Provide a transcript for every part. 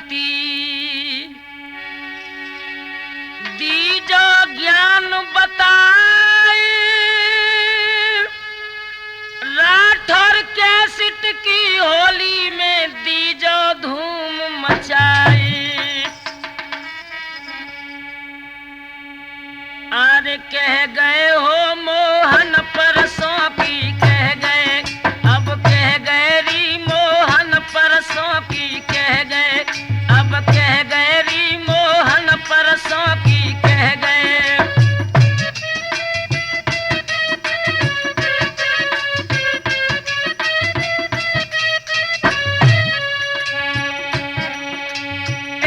जाती, दीजो ज्ञान बताए, राठौर कैसेट की होली में दीजो धूम मचाई। अरे कह गए हो मोहन परसों की, कह गए अब कह गए री मोहन परसों की, कह गए अब कह गए री मोहन परसों की, कह गए।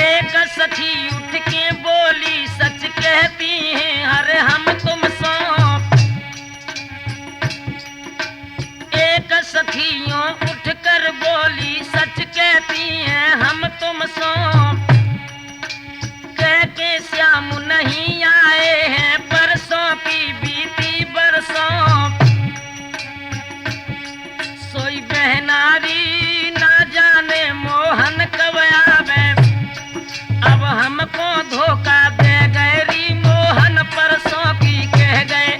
एक सखी उठ के बोली सच कहती हैं अरे हम तुम सो। एक सखियों उठ कर बोली सच कहती हैं हम तुम सो। कह के श्याम नहीं आए हैं परसों की बीती बरसों। सोई बहनारी ना जाने मोहन कब आवे, अब हमको धोखा दे गए री मोहन परसों की, कह गए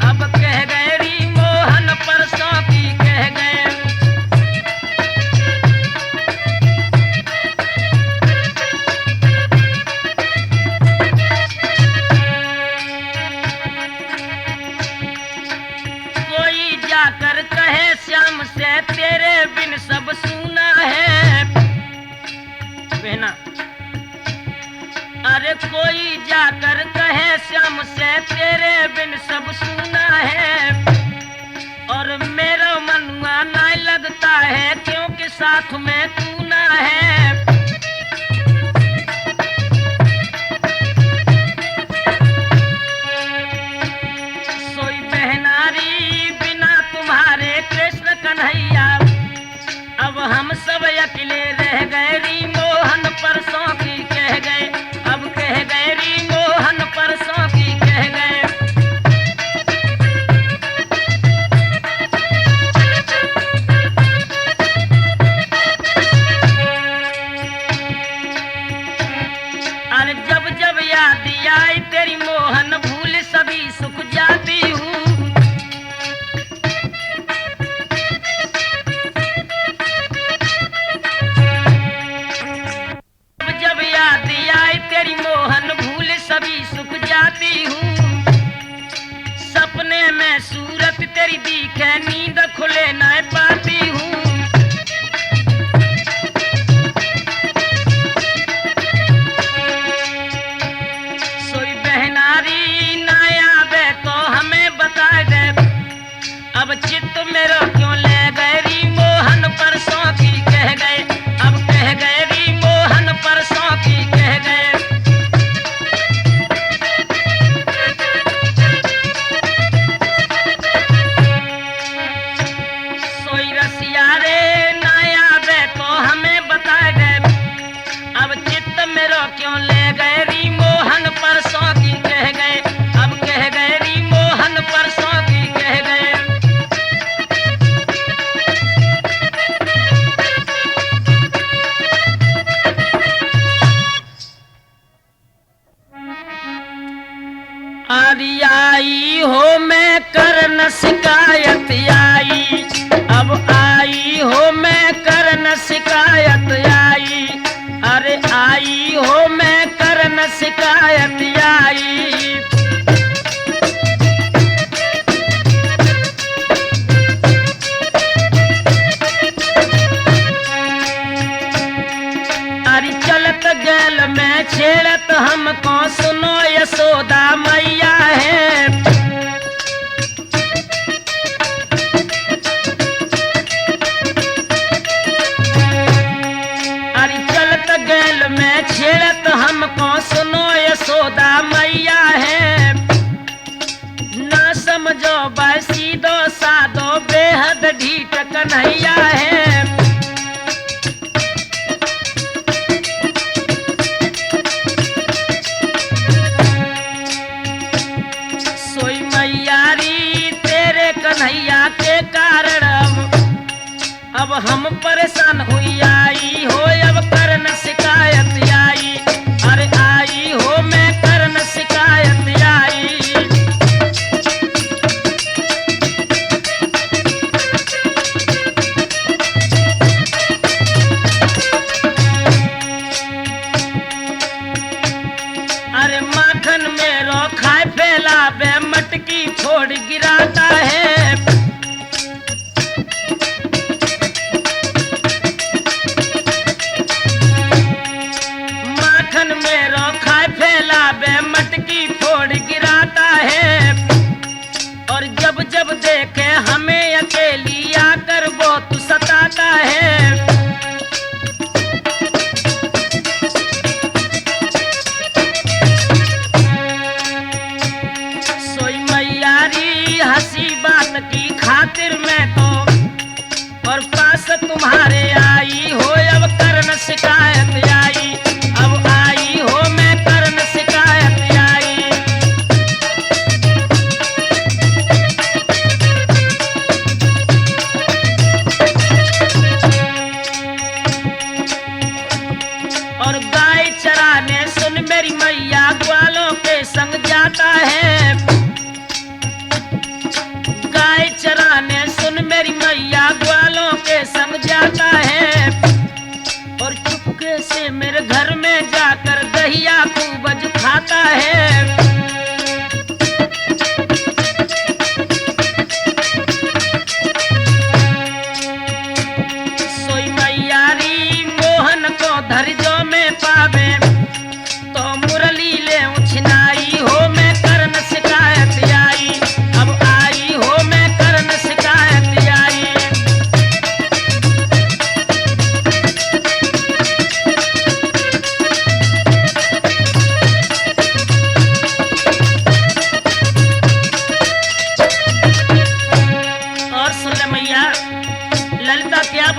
अब कह गए री मोहन परसों की, कह गए। कोई जाकर कहे श्याम से तेरे बिन सब सुना है बहना। अरे कोई जाकर कहे श्याम से तेरे बिन सब सुना है, और मेरा मनुआ ना लगता है क्योंकि साथ में तू ना है। सोई बहनारी बिना तुम्हारे कृष्ण कन्हैया, अब हम सब अकेले रह गए री मोहन परसों की, कह गए अब कह गए री मोहन परसों की, कह गए। अरे जब जब याद आई तेरी मोहन भूल सभी सुख जाती हूँ। जब याद आई तेरी मोहन भूल सभी सुख जाती हूँ। सपने में सूरत तेरी दिखे नींद खुले न पाती हूँ। सोई बहनारी ना आवे तो हमें बता दे, अब चित्त मेरा क्यों ले गए री मोहन परसों की, कह गए अब कह गए री मोहन परसों की, कह गए। सोई रसिया रे ना आवे तो हमें बता दे, अब चित्त मेरा क्यों ले गए री मोहन परसों की, कह गए अब कह गए री मोहन परसों की, कह गए। अरे आई हो मैं करन शिकायत आई, अब आई हो मैं करन शिकायत आई। अरे आई हो मैं करन शिकायत आई। अरे चलत गैल में छेड़त हमको सुनो यशोदा मैया है। अरे चलत गैल में छेड़त हमको सुनो यशोदा मैया है। ना समझो बसी दो सादो बेहद ढीठ कन्हैया है। कन्हैया के कारण अब हम परेशान हुई आई हो, अब करन शिकायत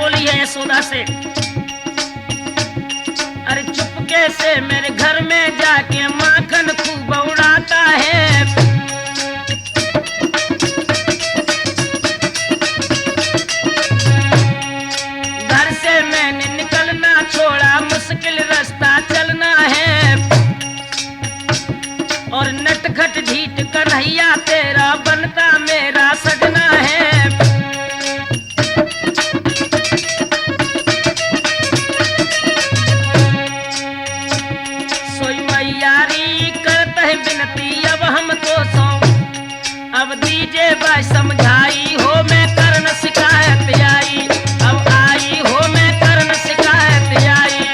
बोली है यशोदा से, अरे चुपके से मेरे घर में जाके माखन खूब उड़ाता है। घर से मैंने निकलना छोड़ा, मुश्किल रास्ता चलना है, और नटखट ढीठ कन्हैया तेरा बनता मेरा सजना है। सोई मैयारी करता है विनती, अब हम तो सो, अब दीजिए भाई समझाई हो, मैं करन शिकायत आई, अब आई हो मैं करन शिकायत आई।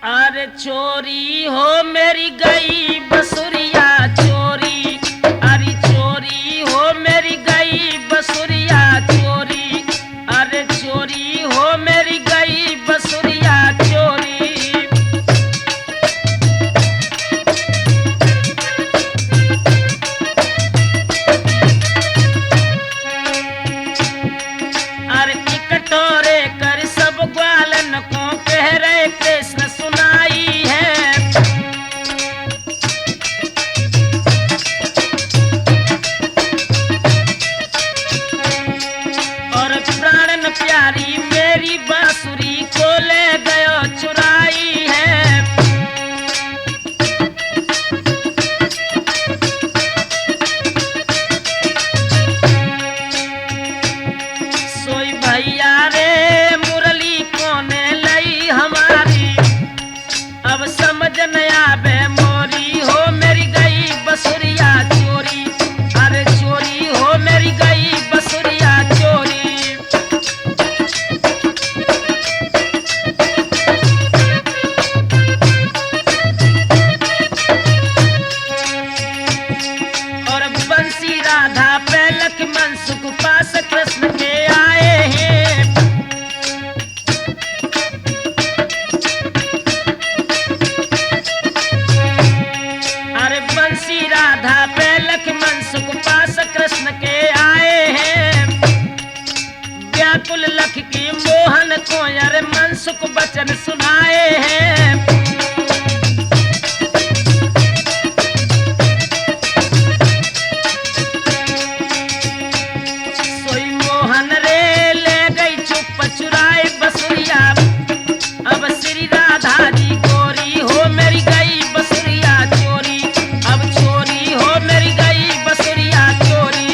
अरे चोरी हो मेरी गई बसुरिया चोरी, अरे चोरी हो मेरी गई बसुरिया चोरी, अरे चोरी हो मेरी गई बसुरिया चोरी। अरे कटोरे कर सब ग्वालन को कह रहे कृष्ण सुनाई है, और प्राणन प्यारी मेरी बांसुरी को ले गयो चुराई है। सोई भैया रे मुरली कोने लई हमारी, अब समझ न आवे मोरी हो मेरी गई बसुरिया चोरी, अरे चोरी हो मेरी गई बसुरिया चोरी। और बंसी राधा पे लक्ष्मण सुख पास कृष्ण के आए हैं, अरे बंसी राधा पे लक्ष्मण सुख पास कृष्ण के आए हैं। व्याकुल लख की मोहन को अरे मन सुख वचन सुनाए हैं। सोई मोहन रे ले गई चुप चुराए बसुरिया, अब श्री राधा जी गोरी हो मेरी गई बसुरिया चोरी, अब चोरी हो मेरी गई बसुरिया चोरी।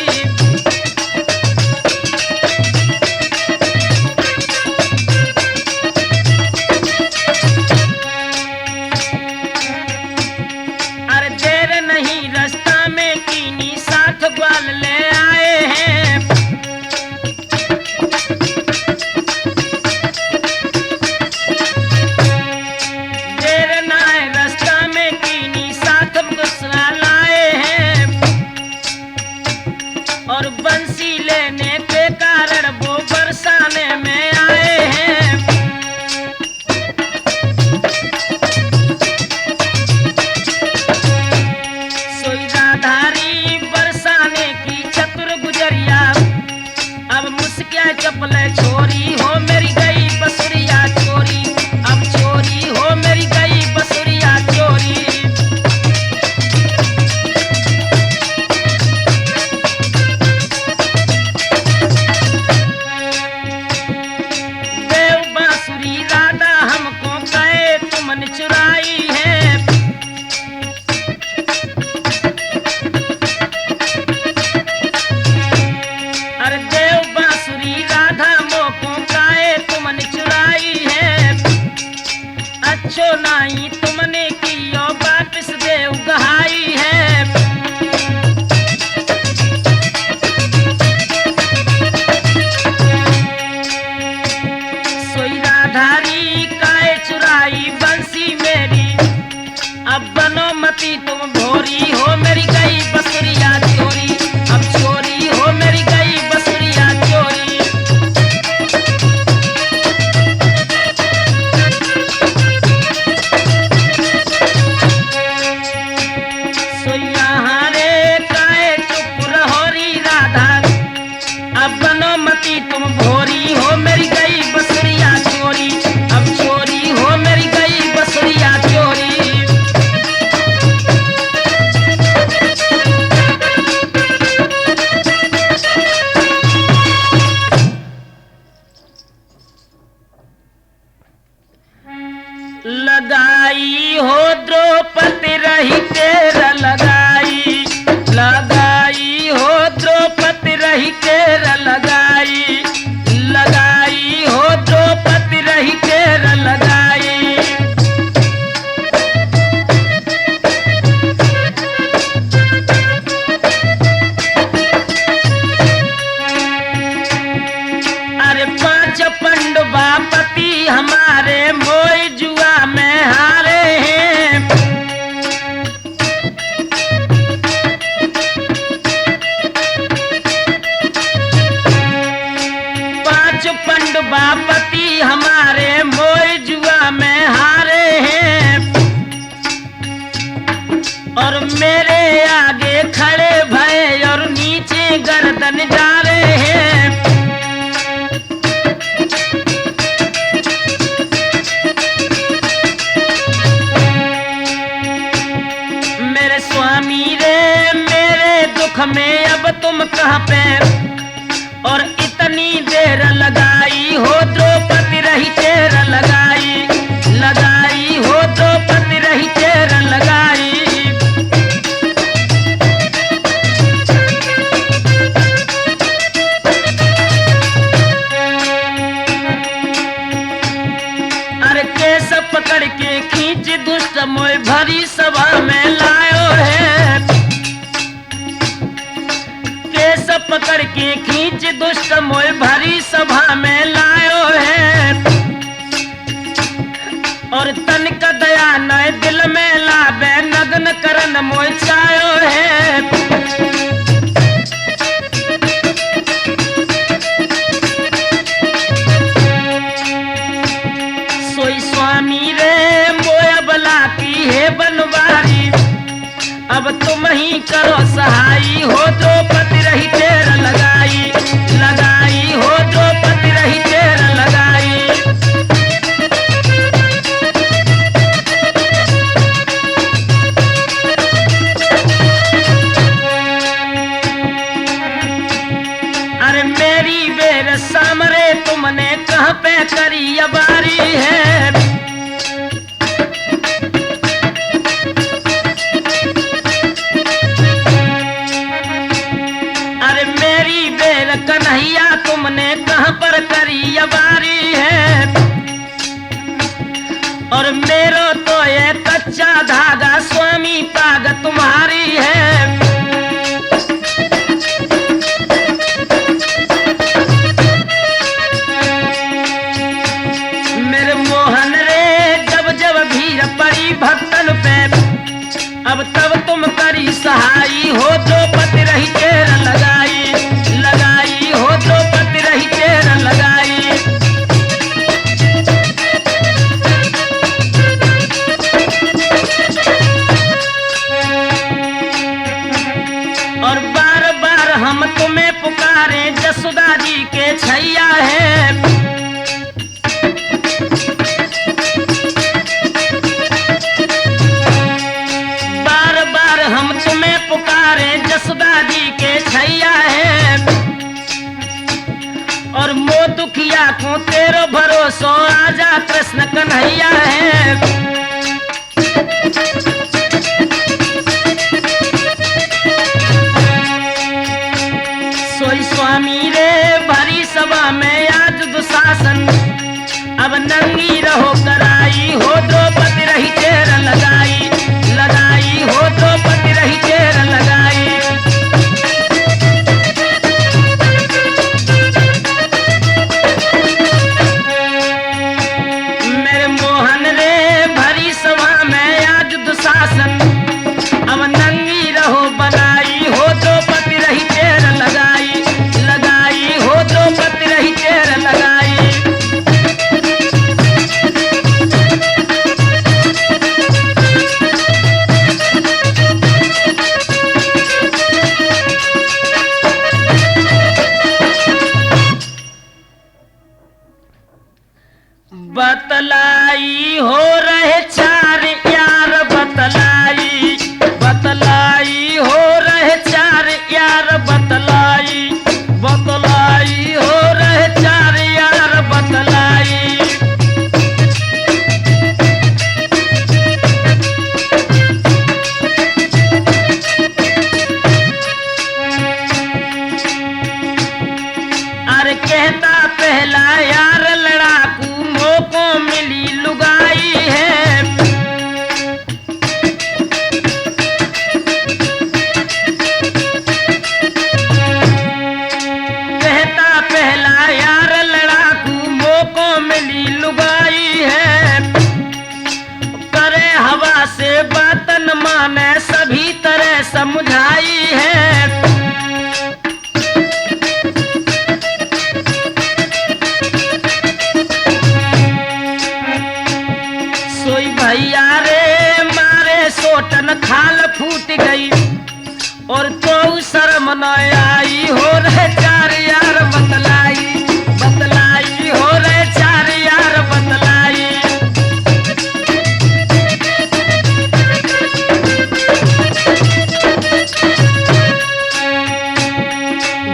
अरे देर नहीं रास्ता में कीनी साथ ग्वाल ले आए हैं, देर ना है रास्ता में कीनी साथ गुस्सा लाए हैं, और बंसी लेने के कारण वो बरसाने में आए हैं। सोई राधारी बरसाने की चतुर गुजरिया, अब मुस्किया चपले छोरी हो मेरी गई बसुरिया चोरी, अब चोरी हो मेरी गई बसुरिया चोरी। देव बांसुरी राधा हमको कहे तुमने चुराई है, अरे देव बांसुरी राधा मोको काहे तुमने चुराई है। अच्छो नहीं तुमने कियो वापिस देव गहाई है। सोई राधारी काहे चुराई बंसी मेरी, अब बनो मती तुम भोरी हो मेरी गई बसुरिया चोरी, अब चोरी हो मेरी गई बसुरिया चोरी। लगाई हो द्रौपदी रही तेरा लगाई, लगाई हो द्रौपदी रही तेरा लगाई, लगाई हो द्रौपदी रही तेरा लगाई। अरे पांच पंडवा पति हमारे मोई जुआ में हारे हैं। पांच पंडवा पति हमारे मोई जुआ में हारे हैं और मेरे आगे खड़े भय और नीचे गर्दन जा रहे हैं। मेरे स्वामी रे मेरे दुख में अब तुम कहाँ पे और इतनी देर लगाई हो द्रौपदी रही तेरा लगाई, लगाई हो द्रौपदी रही तेरा लगाई। अरे केस पकड़ के खींच दुष्ट मोय भरी सभा में लायो है, केस पकड़ के खींच दुष्ट मोय भरी सभा में लायो है और तन का दया नए दिल में लावे नग्न करन मोय चायो है। सोई स्वामी रे मोय बला की है बनवारी, अब तुम ही करो सहाई हो द्रौपदी रही तेरा लगाई, लगाई हो द्रौपदी रही तेरा लगाई। अरे मेरी बेर सामरे तुमने कहाँ पे करी अबारी है। अरे मेरी बेल कन्हैया तुमने कहाँ पर करी अबारी है और मेरो तो ये कच्चा धागा स्वामी पाग तुम्हारी है। मेरे मोहन रे जब जब भीड़ पड़ी भक्तन पे अब तब तुम करी सहाई हो द्रौपदी रही तेरा लगाई, लगाई हो द्रौपदी रही तेरा लगाई। और बार बार हम तुम्हें पुकारे जसोदा जी के छैया है। बार बार हम तुम्हें पुकारे जसोदा जी के छैया है और मो दुखिया को तेरो भरोसो आजा कृष्ण कन्हैया है। सोई स्वामी रे भरी सभा में आज दुशासन अब नंगी रहो कराई हो द्रौपदी रही तेरा लगाई, लगाई हो द्रौपदी रही तेरा लगाई। मेरे मोहन रे सोई भैया रे मारे सोटन खाल फूट गई और तो शर्म न आई हो रे चार यार बतलाई बतलाई हो रे चार यार बतलाई।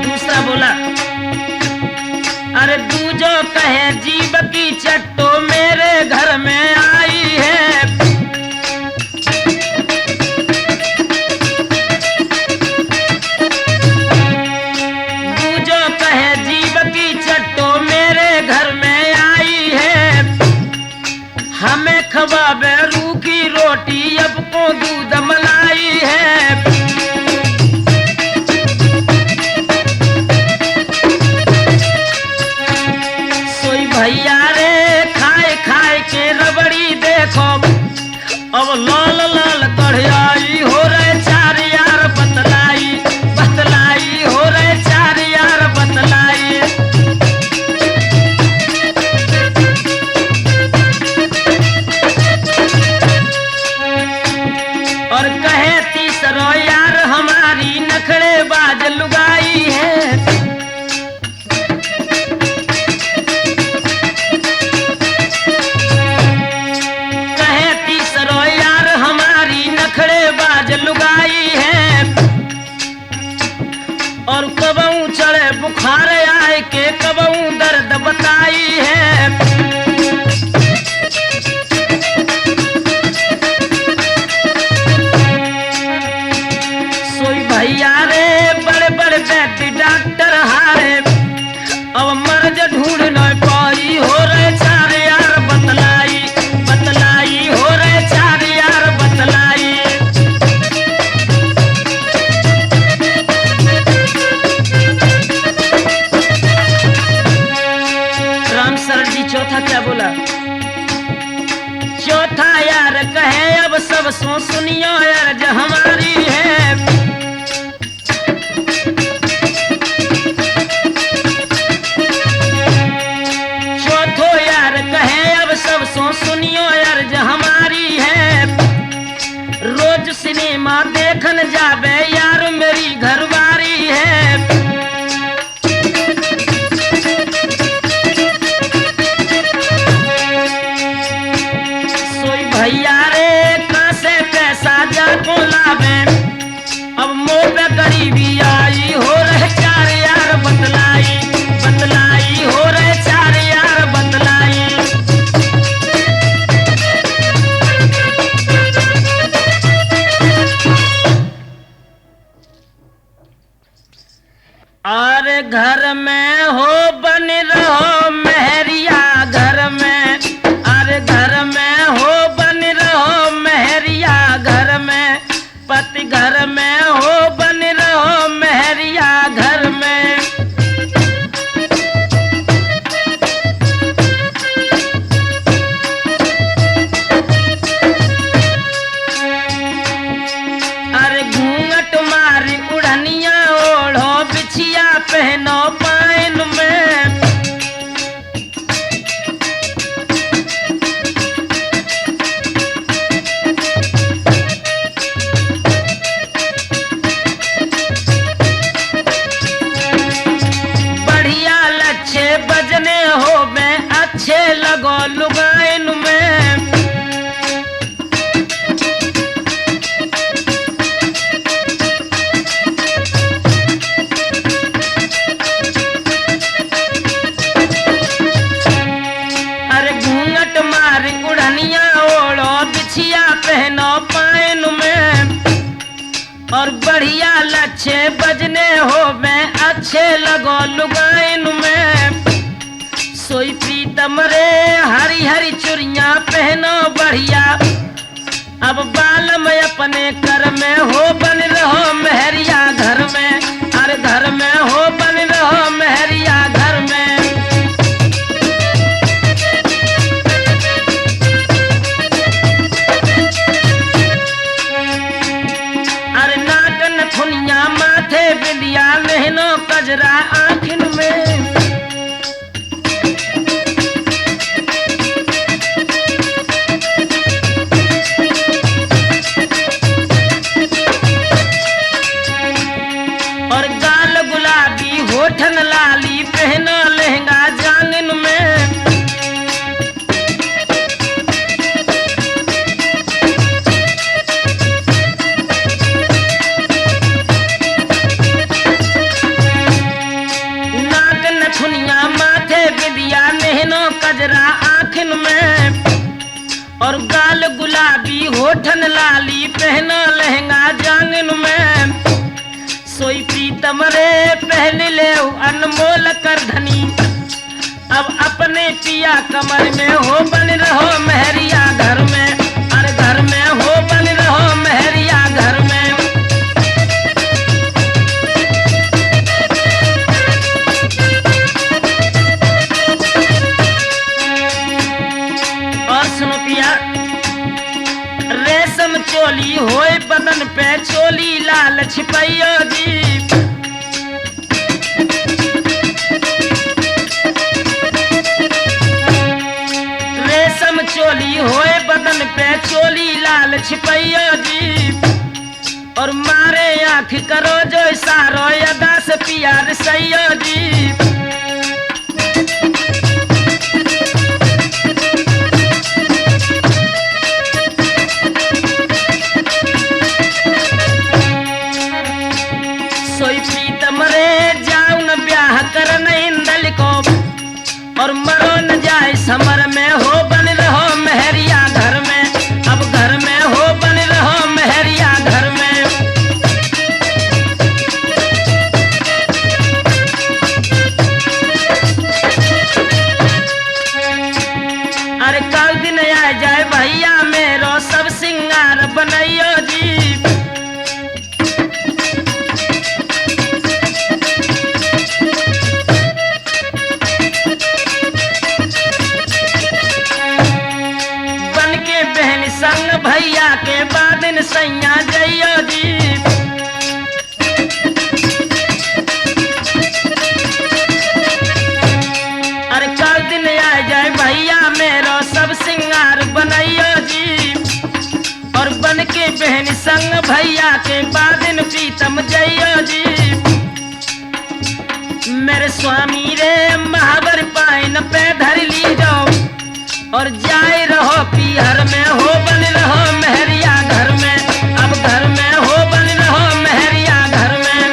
दूसरा बोला अरे दूजो कहे जीव की चट्टो मेरे घर में आई है। दूजो कहे जीव की चट्टो मेरे घर में आई है। हमें खवाबे रूखी रोटी अब को दूध मलाई है। भैया रे खाए खाए के रबड़ी देखो अब लाल लाल कढ़ाई हो रहे चार यार बतलाई बतलाई हो रहे चार यार बतलाई। और कहे तीसरो यार हमारी नखड़ेबाज लुगाई है। लुगाई है और कबऊ चढ़े बुखार आए के कबऊ दर्द बताई है। सोई भैया रे बड़े बड़े वैद्य डॉक्टर हारे अब मर्ज ढूंढ न पाई हो रहे चार यार बतलाई बतलाई हो रहे चार यार बतलाई। चौथा क्या बोला चौथा यार कहे अब सब सुनियो अर्ज हमारी है। चौथो यार कहे अब सब सुनियो अर्ज हमारी है। रोज सिनेमा देखन जाबे यार मेरी घरवारी है। भैया रे कहाँ से पैसा जाको लावे अब मुँह पे गरीबी आई हो रहे चार यार बतलाई बतलाई हो रहे चार यार बतलाई। और घर में हो बन रहो मेहरिया घर में अरे घर में हो बन रहो मेहरिया घर में पति घर में हो बन रहो मेहरिया घर में। अरे घूंघट मारी उड़निया ओढ़ो बिछिया पहनो पाइन में। बजने हो में अच्छे लगो लुगाइन में। अरे घूंघट मारी उड़निया ओढ़ो बिछिया पहनो पाइन में। और बढ़िया लच्छे बजने हो में अच्छे लगो लुगाइन में। सोई प्रीतम रे हरी हरी चुरिया पहनो बढ़िया अब बालम अपने कर में हो बन रहो मेहरिया घर में अरे घर में हो बन रहो मेहरिया घर में। अरे नाटन थुनिया माथे बिंदिया लहनो कजरा आँखिन में। गाल गुलाबी होठन लाली पहना लहंगा जांगन में सोई प्रीतम रे पहले ले अनमोल कर धनी अब अपने पिया कमर में हो बन रहो महरिया घर में अरे घर में हो बन रहो महरिया घर में और सुनो पिया रेशम चोली होए बदन पे चोली लाल छिपैयो जी रेशम चोली होए बदन पे चोली लाल छिपैयो जी और मारे आँख करो जो इशारो अदा से पिया रसैयो जी सोई प्रीतम रे जाऊ न ब्याह करन इंदल को और मरो न जाए समर में हो बन रहो महरिया घर में अब घर में हो बन रहो महरिया घर में अरे कल दिन आ जाए भैया मेरो सब सिंगार बनैयो जी संग भैया के बादन सैया जइयो जी अरे कल दिन आ जाए भैया मेरो सब सिंगार बनैयो जी और बन के बहन संग भैया के बादन प्रीतम जइयो जी मेरे स्वामी रे महावर पाइन पे धर ली जाओ और जाए रहो पीहर में हो बन रहो महरिया घर में अब घर में हो बन रहो महरिया घर में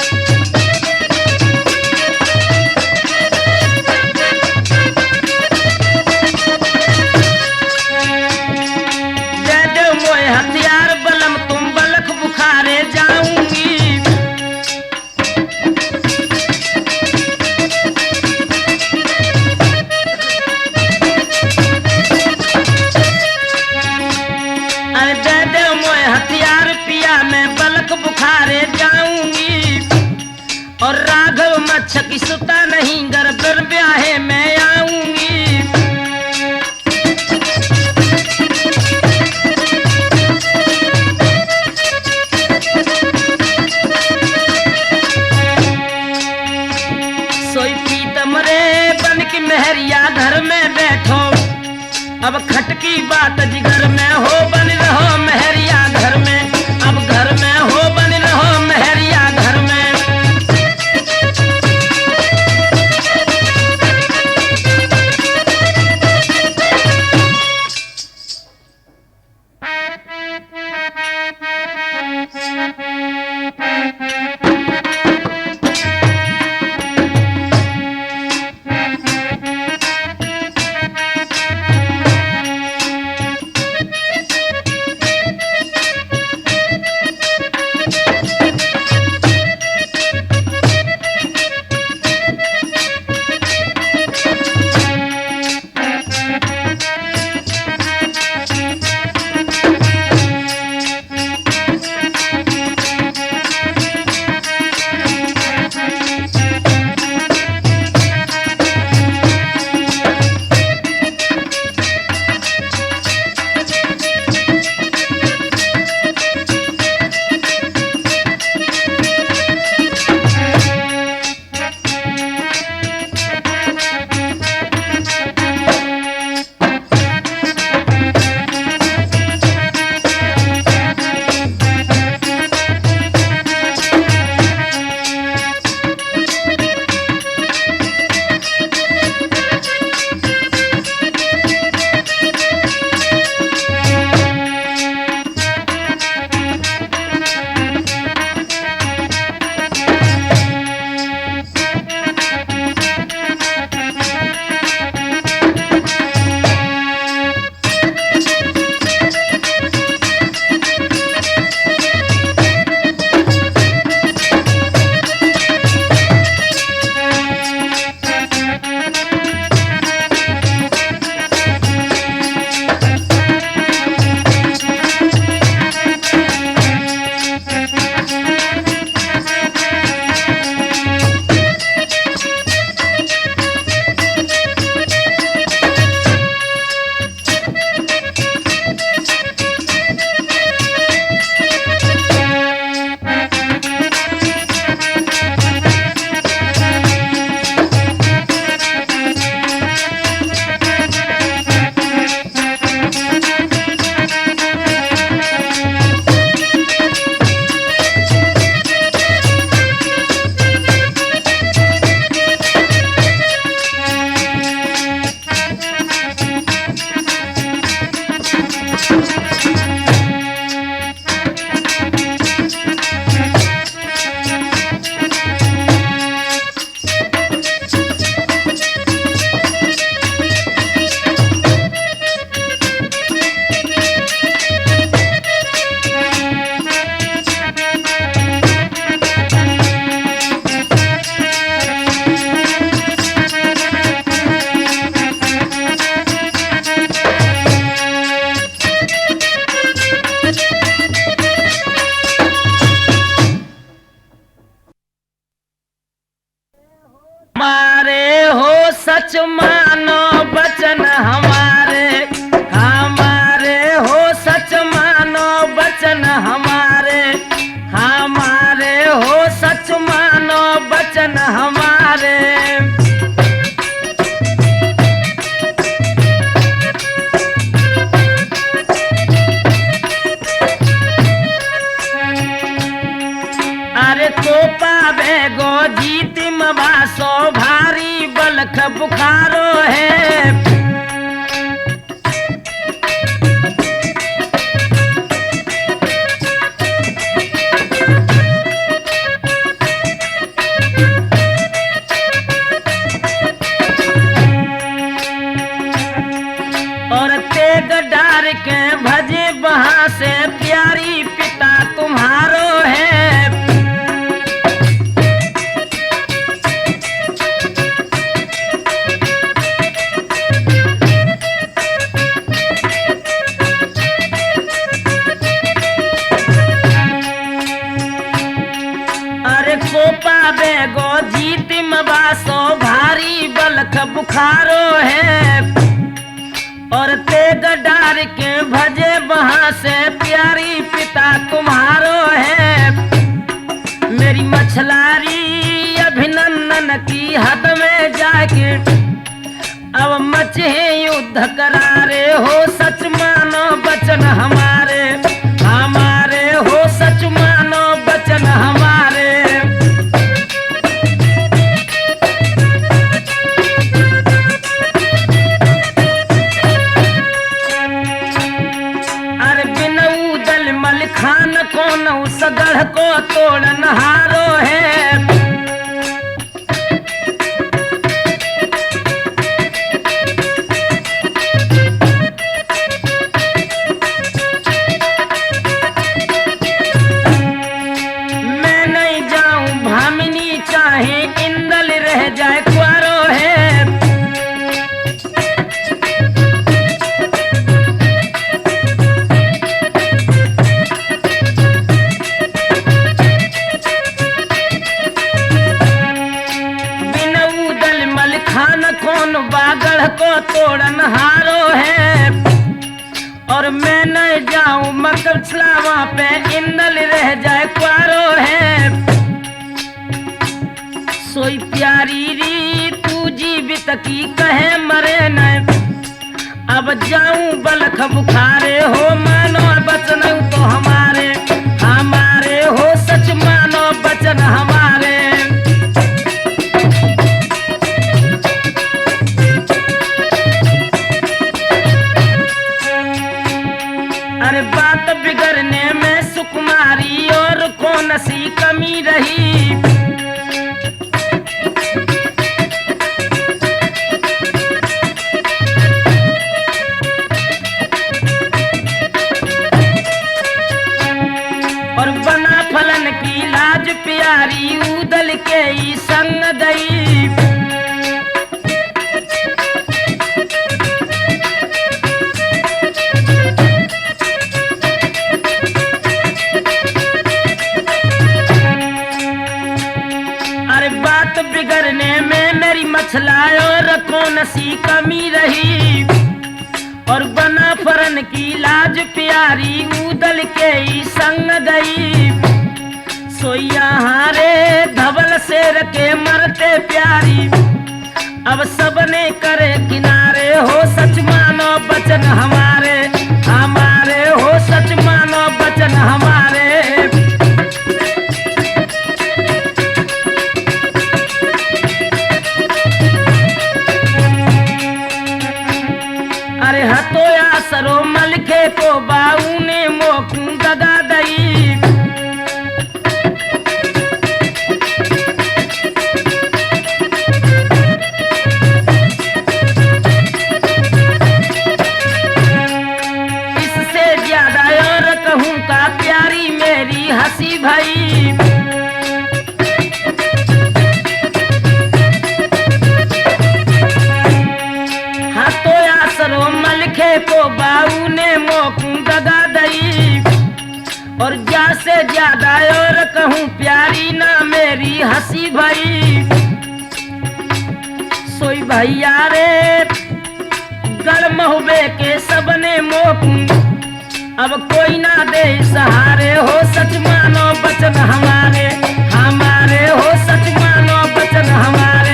दे दो मोए हथियार बलम तुम बलख बुखारे जाऊंगी हथियार पिया मैं बलक बुखारे जाऊंगी और राघव मच्छ की सुता नहीं गरबर ब्याहे मैं आऊंगी सोई प्रीतम रे बन की महरिया घर में बैठो अब खटकी बात जिगर में हो बन रहो महरिया घर में अब घर में हो बन रहो महरिया घर में सच मानो बचन हमारे, हमारे हो सच मानो बचन हमारे, हमारे हो सच मानो बचन हमारे। अरे तो पावे गो जीत मवासो भारी बलख बुखारो है। और तेग डार के भजे वहां से प्यारी पिता तुम्हारो है। पावे गो जीत मवासो भारी बलख बुखारो है। और तेग डार के भजे वहां से प्यारी पिता तुम्हारो है। मेरी मछलारी अभिनंदन की हद में जाके अब मचे युद्ध करारे हो सच मानो बचन हमारे, हमारे हो सच मानो बचन हमारे। खान को नौ सगढ़ को तोड़न हारो है। मैं नहीं जाऊं भामिनी चाहे इंदल रह जाए क्वारो है। बागड़ को तोड़न हारो है। और मैं न जाऊं मकसलावा पे इंदल रह जाए क्वारो है। सोई प्यारी री तू जीवित की कहे मरे न। अब जाऊं बलख बुखारे हो मानो बचन तो हमारे, हमारे हो सच मानो बचन हमारे। अरे बात बिगड़ने में सुकुमारी और कौन सी कमी रही। और बना फलन की लाज प्यारी उदल के ही संग गई। बात बिगड़ने में मेरी मछलाओ रखो नसी कमी रही। और बना फरन की लाज प्यारी उदल के ही संग गई। सोया हारे धवल शेर के मरते प्यारी अब सबने करे किनारे हो सच मानो बचन हमारे, हमारे हो सच मानो बचन हमारे। अरे हतोया सरो मलखे को बाऊ ने मोकू दगा दई। इससे ज्यादा और कहूँ का प्यारी मेरी हंसी भाई। मलखे को बाऊ ने मोकू दगा दई। और जा से ज्यादा और कहूँ प्यारी ना मेरी हंसी भई। सोई भैया रे गढ़ महुबे के सबने मोक अब कोई ना दे सहारे हो सच मानो बचन हमारे हमारे हो सच मानो बचन हमारे।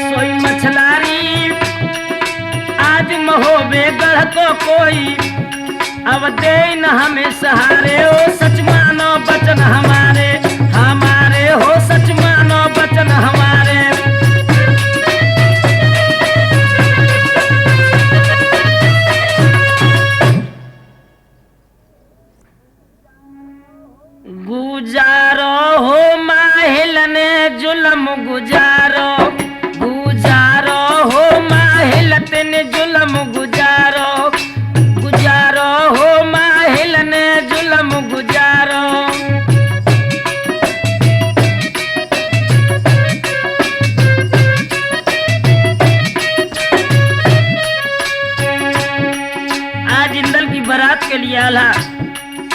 सोई मछलारी आज महोबे गढ़ को कोई अब दे न हमें सहारे हो सच मानो बचन हमारे हमारे हो सच मानो बचन हमारे। गुजारो हो माहिल ने जुल्म गुजारो गुजारो हो माहिल ने जुल्म गुजारो गुजारो हो माहिल ने जुल्म गुजारो। आज इंदल की बारात के लिए आला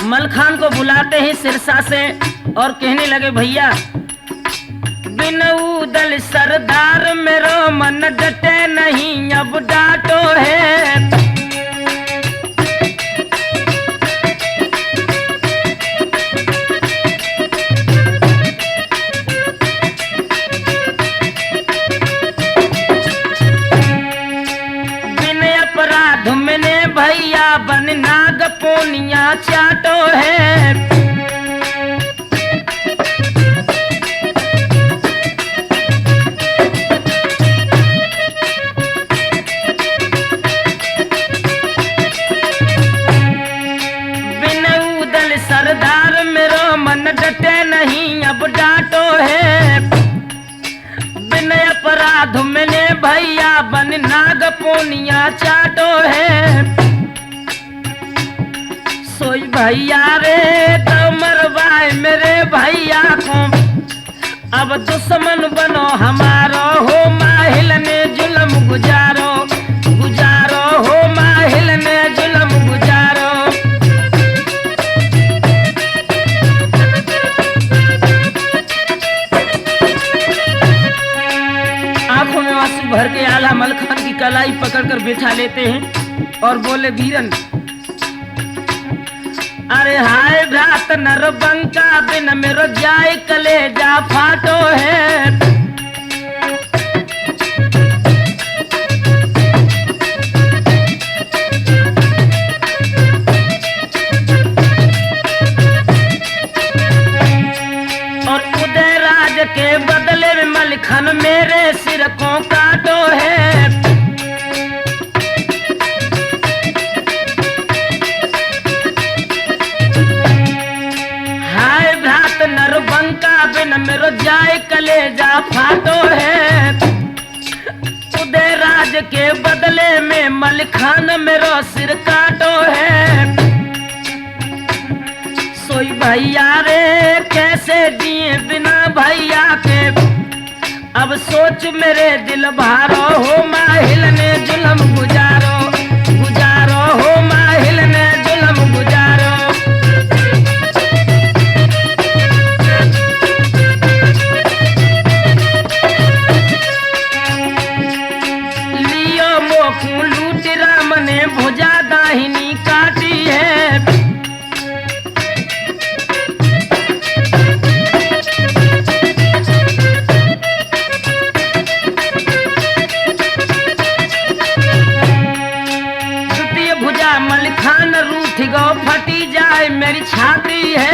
मलखान को बुलाते हैं सिरसा से और कहने लगे भैया बिन उदल सरदार मेरो मन डटे नहीं अब डांटो है। बिन अपराध मैंने भैया बन नाग पोनिया चाटो है। बिन उदल सरदार मेरो मन डटे नहीं अब डांटो है। बिन अपराध मैंने भैया बन नाग पोनिया चाटो है। सोई भैया रे तो मरवाए मेरे भैया को अब दुश्मन बनो हमारो हो माहिल ने जुल्म गुजारो गुजारो हो माहिल ने जुल्म गुजारो। आंखों में आंसू भर के आला मलखान की कलाई पकड़कर बिठा लेते हैं और बोले वीरन अरे हाय भ्रात नरबंका बिन मेरो जाय कलेजा फाटो है। और उदयराज के बदले में मलखन मेरे सिर को काटो है। नरबंका बिन मेरो जाय कलेजा फाटो है। उदयराज के बदले में मलखान मेरो सिर काटो है। सोई भैया रे कैसे जिए बिना भैया के अब सोच मेरे दिल भारो हो माहिल ने जुल्म गुजारो गुजारो हो माहिल ने जुल्म गुजारो। लूट राम ने भुजा दाहिनी काटी है। द्वितीय भुजा मलखान रूठ गो फटी जाए मेरी छाती है।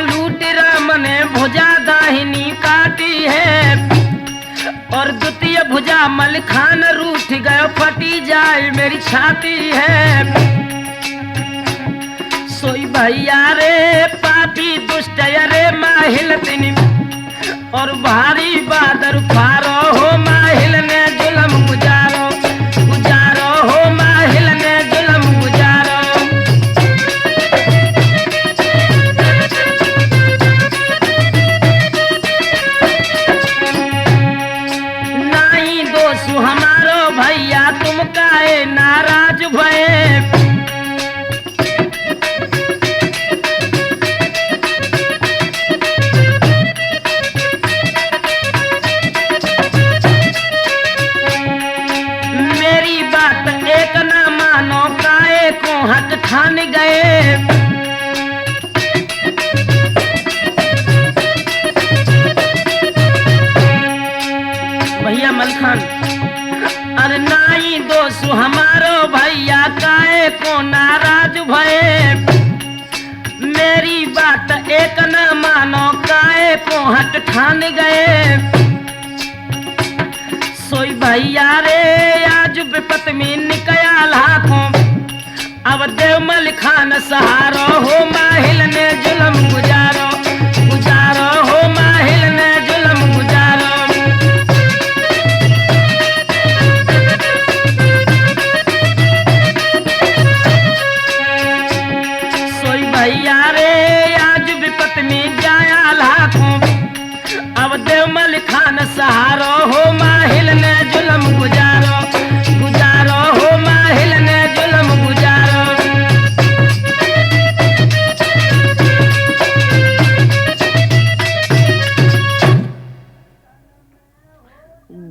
लूट राम ने भुजा दाहिनी काटी है और द्वितीय भुजा मलखान रूठ गयो फटी जाए मेरी छाती है। सोई भैया रे पापी दुष्ट रे माहिल तिनी और भारी बादर फारो हो माहिल ने जुल्म गुजारो गुजारो हो माहिल ने जुल्म गुजारो। हक ठान गए। भैया मलखान, अरे नाई दोस्त हमारो भैया काहे को नाराज भये, मेरी बात एक न मानो काहे को हट ठान गए। सोई भैया रे आज विपत में निकया लाखों, अब देवमल खान सहारो हो माहिल ने जुल्म गुजारो, गुजारो हो माहिल ने जुल्म गुजारो। सोई भैया रे आज विपत में जाया लाखों, अब देवमल खान सहारो हो माहिल ने जुल्म गुजारो, गुजारो हो माहिल ने जुल्म गुजारो।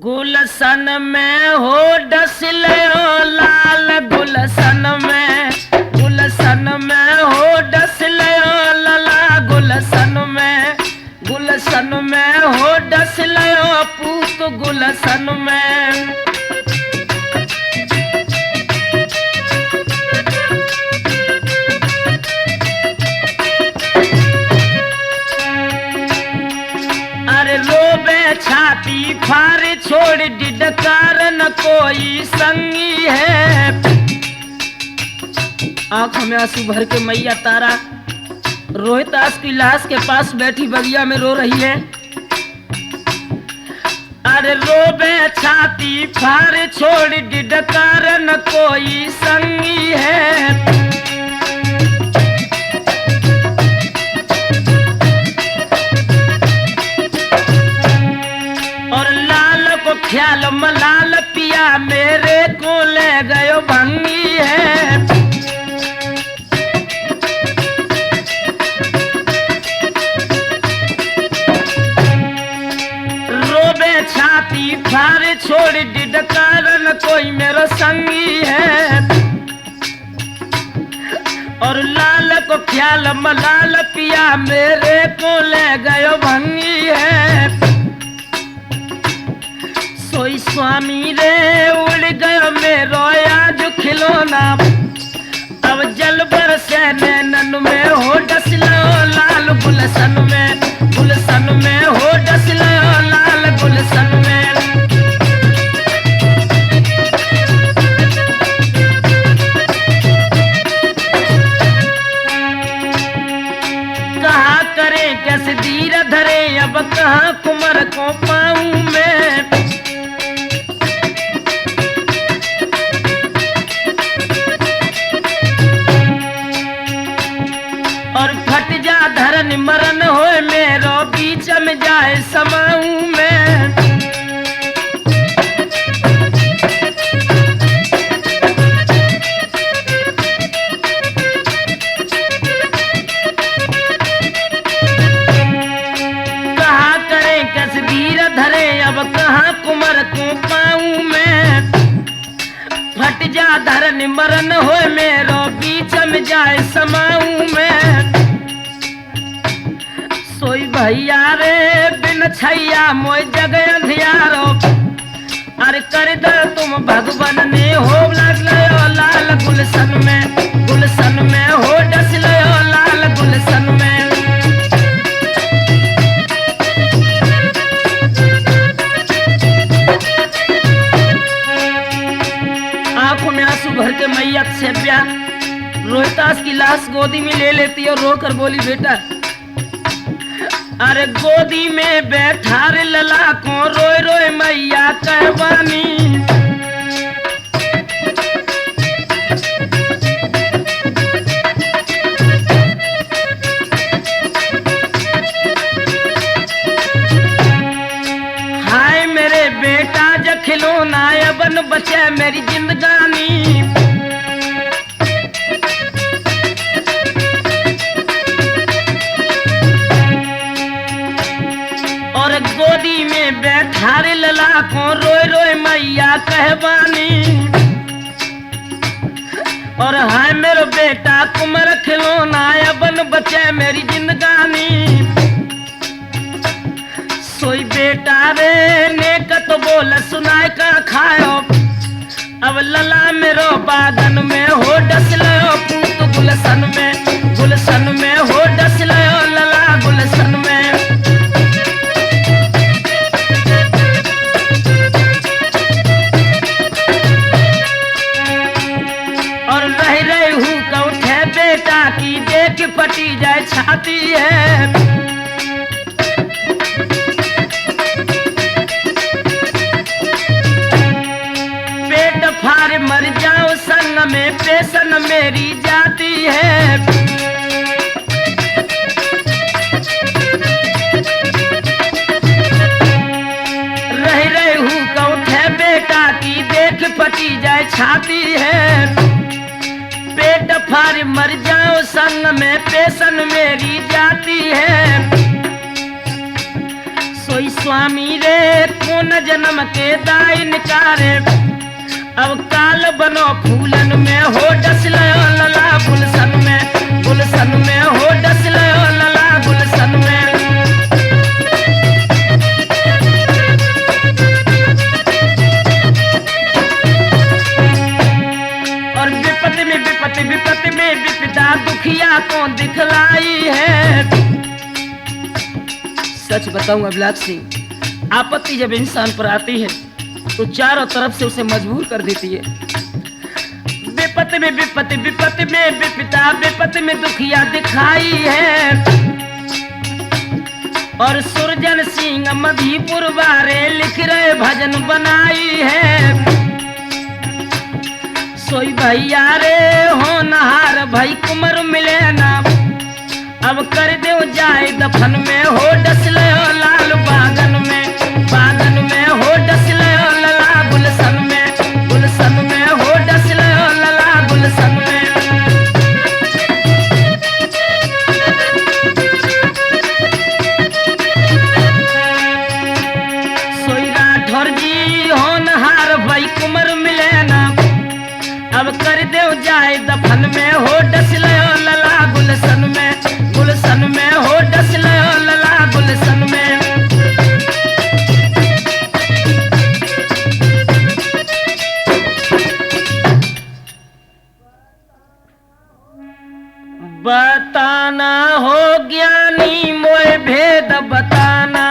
गुलशन में हो डसलो लाल, गुलशन में, गुलशन में हो डसलो लाला, गुलशन में, गुलशन में हो डसलो पूत गुलशन में। अरे रोबे छाती फार छोड़ डिडकार न कोई संगी है। आंखों में आंसू भर के मैया तारा रोहितास की लाश के पास बैठी बगिया में रो रही है। अरे रोबे छाती फार छोड़ डिडकार न कोई संगी है। और लाल को ख्याल मलाल पिया मेरे को ले गयो भंगी है। छाती फार छोड़ डिडकार न कोई मेरा संगी है। और लाल को ख्याल मलाल पिया मेरे को ले गयो भंगी है। सोई स्वामी रे उड़ गयो मेरो आज खिलौना, अब जल बरसे नैनन में हो डसलो लाल गुलशन में, गुलशन में हो डसलो लाल गुलशन में। कहा करे कैसे धीर धरे, अब कहाँ कुमर को पाऊं मैं। और फट जा धरन मरन होए मेरो बीच में जाए समाऊं मैं। कहा करे कैसे धीर धरे, अब कहाँ कुमर को पाऊं मैं। फट जा धरन मरन होए मेरो बीच में जाए समाऊं मैं। सोई भैया रे बिन छैया मोय जग अंधियारो, अरे कर दो तुम भगवान ने हो लगलो लाल गुलशन में, गुलशन में हो डसलो लाल गुलशन में। आंखों में आंसू भर के मैया से प्यार रोहितास की लाश गोदी में ले लेती और रोकर बोली बेटा, अरे गोदी में बैठा रे लला को रोए रोए मैया कहवानी। हाय मेरे बेटा ज खिलौना बन बचे मेरी जिंदगानी। और गोदी में बैठा रे लला को रोए रोए मैया और हाय मेरो बेटा कुमर खिलौना बन बचे मेरी जिंदगानी। सोई बेटा रे नेक तो बोल सुनाए का खायो, अब लला मेरो बागन में हो डसलो पूत गुलशन में हो डसलो लला गुलशन में। और रह रही हूँ कौठे बेटा की देख फटी जाए छाती है। फार मर जाओ संग में पेशन मेरी जाती है। रह रही हूँ कौठे बेटा की देख फटी जाए छाती है। पेट फार मर जाओ संग में पेशन मेरी जाती है। सोई स्वामी रे कौन जन्म के दाई निकारे, अब काल बनो फूलन में हो डसलो लला गुलशन में हो डसलो लला गुलशन में। और विपत्ति में विपदा दुखिया को दिखलाई है। सच बताऊं अभिलाष सिंह, आपत्ति जब इंसान पर आती है तो चारों तरफ से उसे मजबूर कर देती है। विपत्ति में विपदा विपत्ति में दुखिया दिखाई है। और सुरजन सिंह मधीपुर वारे लिख रहे भजन बनाई है। सोई भैया रे हो नहार भाई कुमर मिले ना, अब कर दो जाए दफन में हो डसलो लाल बागन में हो डसलो लला गुलशन में हो डसलो लला गुलशन में। सोई राठौर जी हो नहार भाई कुमर मिले ना, अब कर दो जाए दफन में हो डसलो लला गुलशन में हो डसलो लला गुलशन में। बताना हो ज्ञानी मोए भेद बताना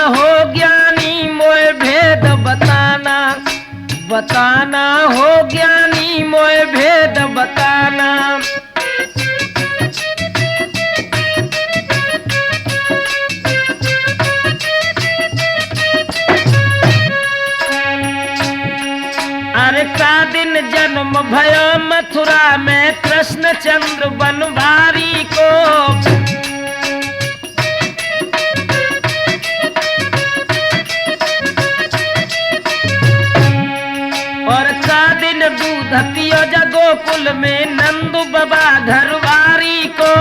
हो ज्ञानी मोए भेद बताना हो ज्ञानी मोए भेद बताना। अरे का दिन जन्म भयो मथुरा में कृष्ण चंद्र बनवारी को, और का दिन दूध पियो गोकुल में नंदू बाबा घरवारी को।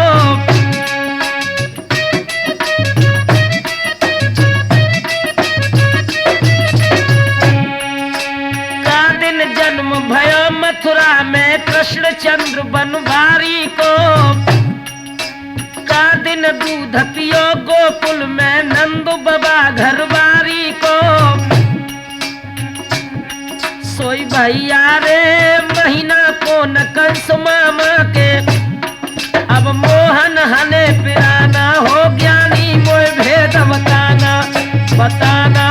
जन्म भयो मथुरा में कृष्ण चंद्र बनवारी को, का दिन दूध पियो गोकुल में नंदू बाबा घरवारी को। सोई भैया रे महीना को न कंस मामा के, अब मोहन हने पिराना हो ज्ञानी मोए भेद बताना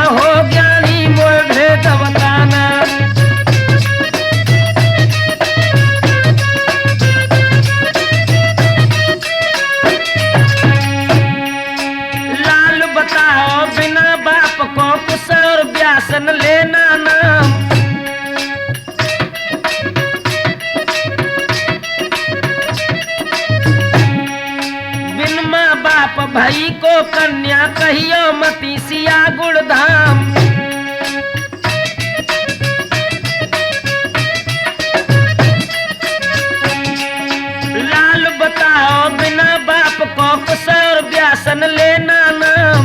हो ज्ञानी मोए भेद बताना। कुशल व्यासन लेना नाम, बिन माँ बाप भाई को कन्या कहियो मती सिया गुड़धाम। लाल बताओ बिना बाप को कुशल व्यासन लेना नाम,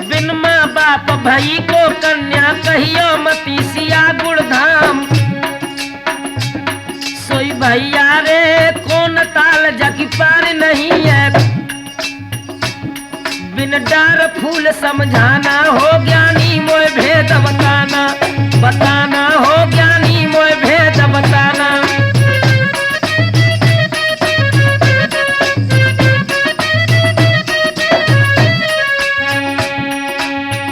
बिन माँ बाप भाई को कन्या कहियो मती सिया गुड़धाम। भैया रे कौन ताल जकी पार नहीं है, बिन डर फूल समझाना हो ज्ञानी मोय भेद बताना, बताना हो ज्ञानी मोय भेद बताना।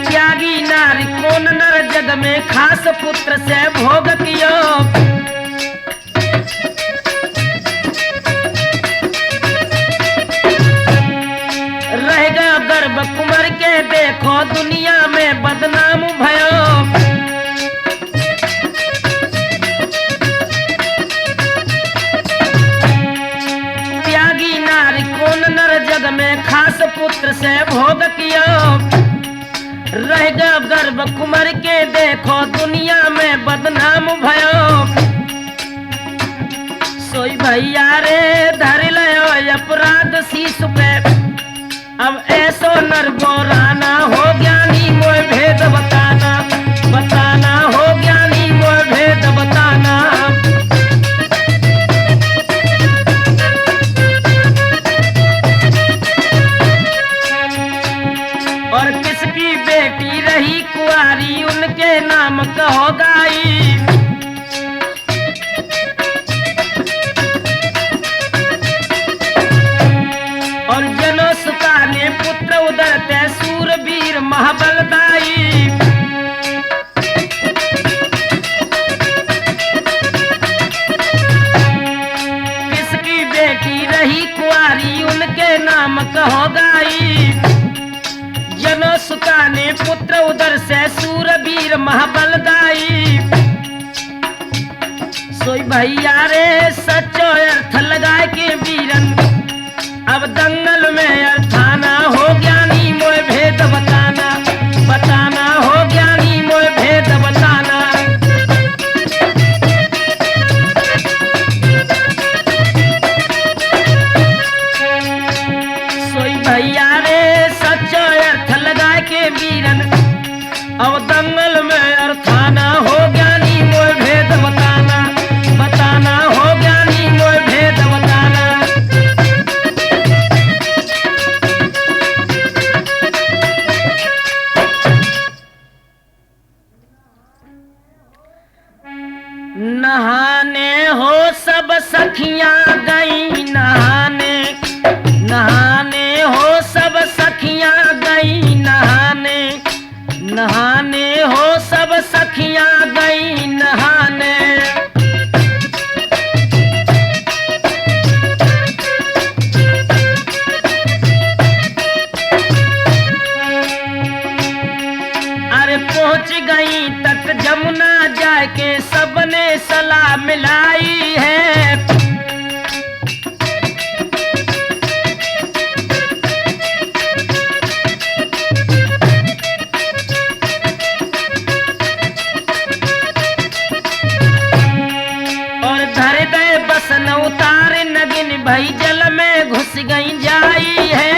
त्यागी नारी कौन नर जग में खास पुत्र से भोग कियो, रहेगा गर्भ कुंवर के देखो दुनिया में बदनाम भयो। त्यागी नारी कौन नर जग में खास पुत्र से भोग कियो, रहेगा गर्भ कुंवर के देखो दुनिया में बदनाम भयो। सोई भैया रे धर लयो अपराध शीश पे, अब ऐसो नर गोराना हो ज्ञानी मोय भेद बताना, बताना हो ज्ञानी मोय भेद बताना। और किसकी बेटी रही कुआरी उनके नाम कहो गाई, और जनो सुका ने पुत्र उदरते सूरवीर महाबलदाई। किसकी बेटी रही कुआरी उनके नाम कहो गाई, जनो सुका ने पुत्र उदर से सूरवीर महाबलदाई। सोई भैया रे सच्चो अर्थ लगाए के वीरन, अब दंगल में अर्थाना हो ज्ञानी मोय भेद बताना, बताना हो ज्ञानी मोय भेद बताना। सोई भैया रे सच्चा अर्थ लगा के वीरन, अब दंगल में अर्थाना हो ज्ञानी मोय भेद बताना, बताना हो ज्ञानी मोय भेद बताना। नहाने हो सब सखियां गई नहाने, नहाने हो सब सखियां गई नहाने, नहाने हो सब सखियां गई नहाने। अरे पहुंच गई तक जमुना जाके सबने सलाह मिलाई है, और धर गए बस न उतारे नगिन भई जल में घुस गई जाई है।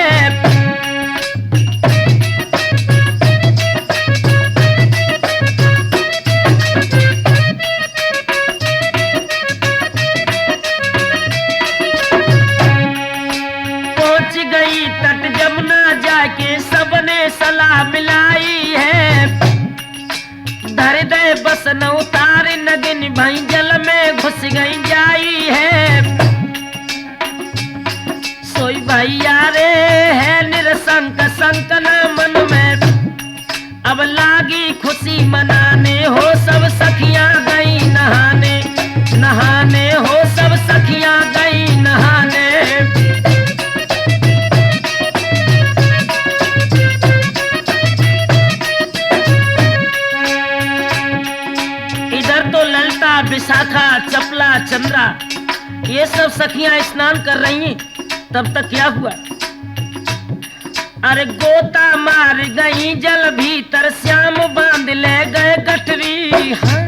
तट जमुना जाके सबने सलाह मिलाई है, धर दे बस न उतारे नगिन भई जल में घुस गई जाई है। सोई भैया रे है निरसंक संकन मन में, अब लागी खुशी मनाने हो सब सखियां गई नहाने, नहाने हो सब सखियां गई नहाने। विशाखा चपला चंद्रा ये सब सखियां स्नान कर रही हैं, तब तक क्या हुआ? अरे गोता मार गई जल भीतर श्याम बांध ले गए गठरी। हाँ।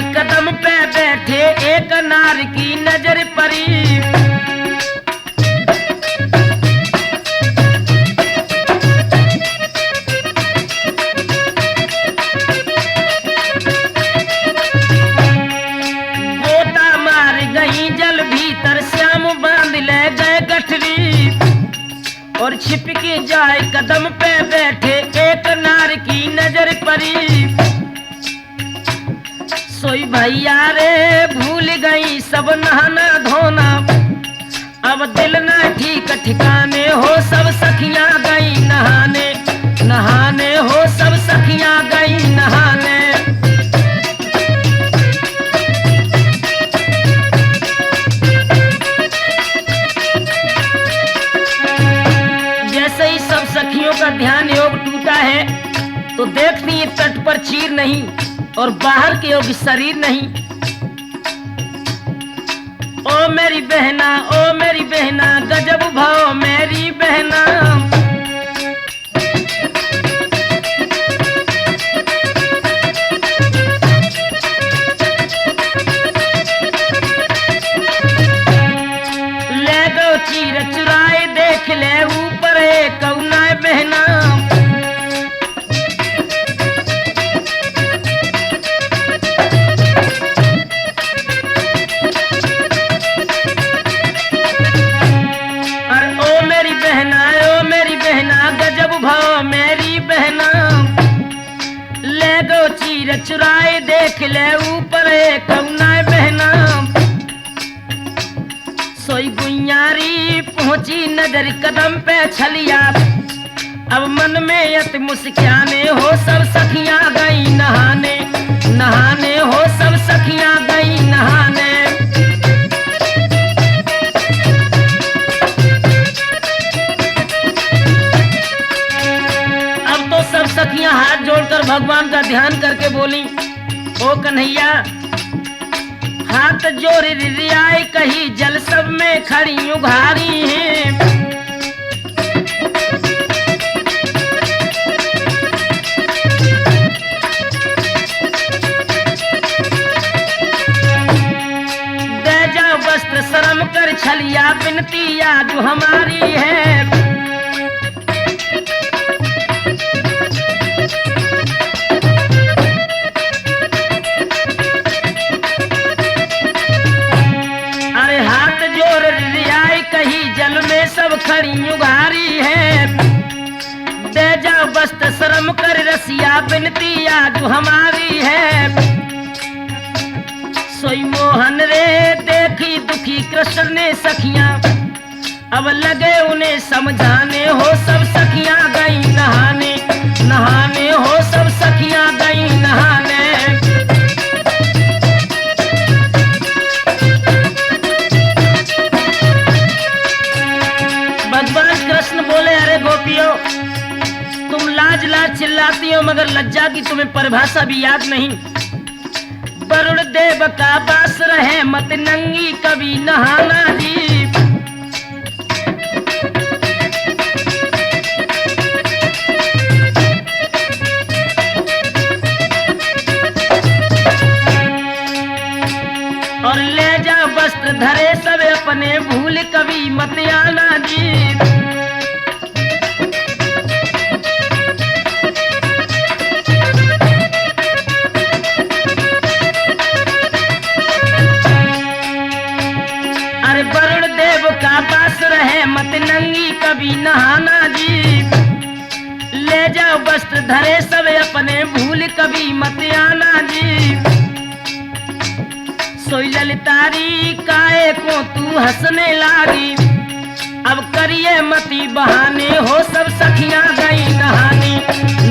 कदम पे बैठे एक नार की नजर पड़ी, भीतर श्याम बांध ले गए गठरी और छिप के जाए कदम पे बैठे एक नार की नजर पड़ी। सोई भैया रे भूल गई सब नहाना धोना, अब दिल ना ठीक ठिकाने हो सब सखियां गई नहाने, नहाने हो सब सखियां गई नहाने। जैसे ही सब सखियों का ध्यान योग टूटा है तो देखती है तट पर चीर नहीं और बाहर के योग शरीर नहीं। ओ मेरी बहना गजब भाव मेरी बहना। ले गो चीर चुराए देख ले ऊपर कौना बहना। चीर चुराए देख ले ऊपर कौना बहना। सोई गुइयारी पहुंची नजर कदम पे छलिया, अब मन में यत मुस्काने हो सब सखियां गई नहाने, नहाने हो सब सखियां गई नहाने। सब सखियां हाथ जोड़कर भगवान का ध्यान करके बोली, ओ कन्हैया हाथ जोड़ रियाई कही जल सब में खड़ी उघारी है। दे जाओ वस्त्र शर्म कर छलिया बिनती आज हमारी है। सब खड़ी उघारी है, दे जाओ वस्त्र शर्म कर रसिया बिनती आज हमारी है। सोई मोहन रे देखी दुखी कृष्ण ने सखियां, अब लगे उन्हें समझाने हो सब सखियां गई नहाने, नहाने हो सब सखियां गई नहाने। कृष्ण बोले, अरे गोपियों तुम लाज लाज चिल्लाती हो मगर लज्जा की तुम्हें परिभाषा भी याद नहीं। वरुण देव का बास रहे मत नंगी कभी नहाना जी। और ले जा वस्त्र धरे सब अपने भूल कभी मत आना जी। पास रहे मत नंगी कभी नहाना जी। ले जाओ वस्त्र धरे सब अपने भूल कभी मत आना जी। सोई ललितारी काहे को तू हंसने लागी, अब करिए मती बहाने हो सब सखियां गई नहाने,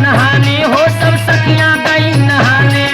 नहाने हो सब सखियां गई नहाने।